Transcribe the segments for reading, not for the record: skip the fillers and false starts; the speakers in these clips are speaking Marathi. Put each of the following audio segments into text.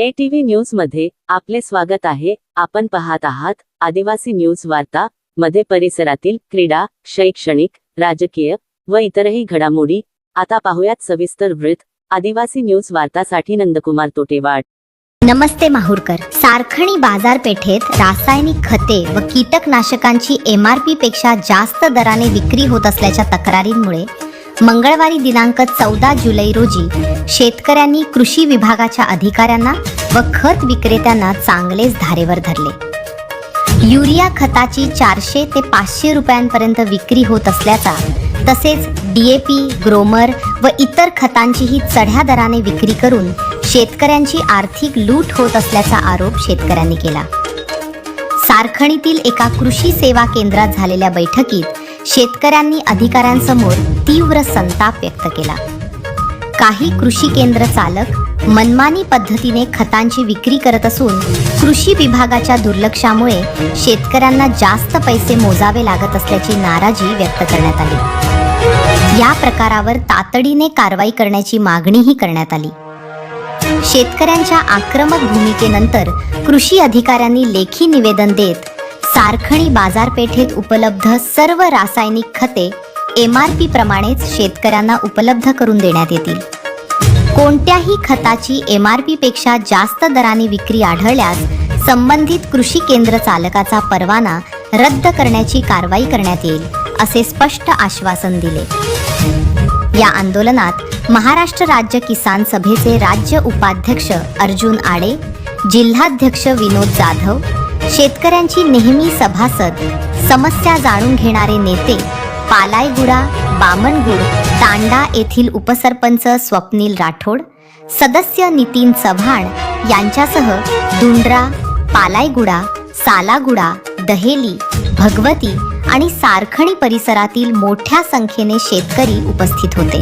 ATV न्यूज मध्ये आपले स्वागत आहे। आपण पाहत आहात आदिवासी न्यूज वार्ता मध्ये परिसरातील क्रीडा, शैक्षणिक, राजकीय व इतरही घडामोडी। आता पाहूयात सविस्तर वृत्त। आदिवासी न्यूज वार्तासाठी नंदकुमार तोटेवाड। नमस्ते माहूरकर। सारखणी बाजारपेठेत रासायनिक खते व कीटकनाशकांची MRP पेक्षा जास्त दराने विक्री होत असल्याच्या तक्रारींमुळे मंगळवारी दिनांक 14 जुलै रोजी शेतकऱ्यांनी कृषी विभागाच्या अधिकाऱ्यांना व खत विक्रेत्यांना चांगलेच धारेवर धरले। युरिया खताची 400 ते 500 रुपयांपर्यंत विक्री होत असल्याचा, तसेच DAP, ग्रोमर व इतर खतांचीही चढ्या दराने विक्री करून शेतकऱ्यांची आर्थिक लूट होत असल्याचा आरोप शेतकऱ्यांनी केला। सारखणीतील एका कृषी सेवा केंद्रात झालेल्या बैठकीत शेतकऱ्यांनी अधिकाऱ्यांसमोर तीव्र संताप व्यक्त केला। काही कृषी केंद्र चालक मनमानी पद्धतीने खतांची विक्री करत असून कृषी विभागाच्या दुर्लक्षामुळे शेतकऱ्यांना जास्त पैसे मोजावे लागत असल्याची नाराजी व्यक्त करण्यात आली। या प्रकारावर तातडीने कारवाई करण्याची मागणीही करण्यात आली। शेतकऱ्यांच्या आक्रमक भूमिकेनंतर कृषी अधिकाऱ्यांनी लेखी निवेदन देत सारखणी बाजारपेठेत उपलब्ध सर्व रासायनिक खते MRP प्रमाणेच शेतकऱ्यांना उपलब्ध करून देण्यात येतील। कोणत्याही खताची MRP पेक्षा जास्त दराने विक्री आढळल्यास संबंधित कृषी केंद्र चालकाचा परवाना रद्द करण्याची कारवाई करण्यात येईल, असे स्पष्ट आश्वासन दिले। या आंदोलनात महाराष्ट्र राज्य किसान सभेचे राज्य उपाध्यक्ष अर्जुन आडे, जिल्हाध्यक्ष विनोद जाधव, शेतकऱ्यांची नेहमी सभासद, समस्या जाणून घेणारे नेते पालायगुडा, बामणगुड, तांडा येथील उपसरपंच स्वप्नील राठोड, सदस्य नितीन चव्हाण यांच्यासह दुंडरा, पालायगुडा, सालागुडा, दहेली, भगवती आणि सारखणी परिसरातील मोठ्या संख्येने शेतकरी उपस्थित होते।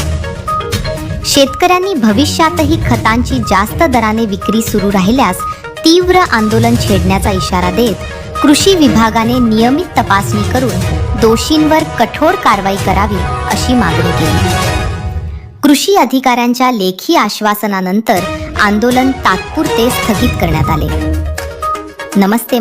शेतकऱ्यांनी भविष्यातही खतांची जास्त दराने विक्री सुरू राहिल्यास तीव्र आंदोलन छेडण्याचा इशारा देत कृषी विभागाने नियमित तपासणी करून दोषींवर कठोर कारवाई करावी, अशी मागणी केली। कृषी अधिकाऱ्यांच्या लेखी आश्वासनानंतर आंदोलन तात्पुरते स्थगित करण्यात आले। नमस्ते।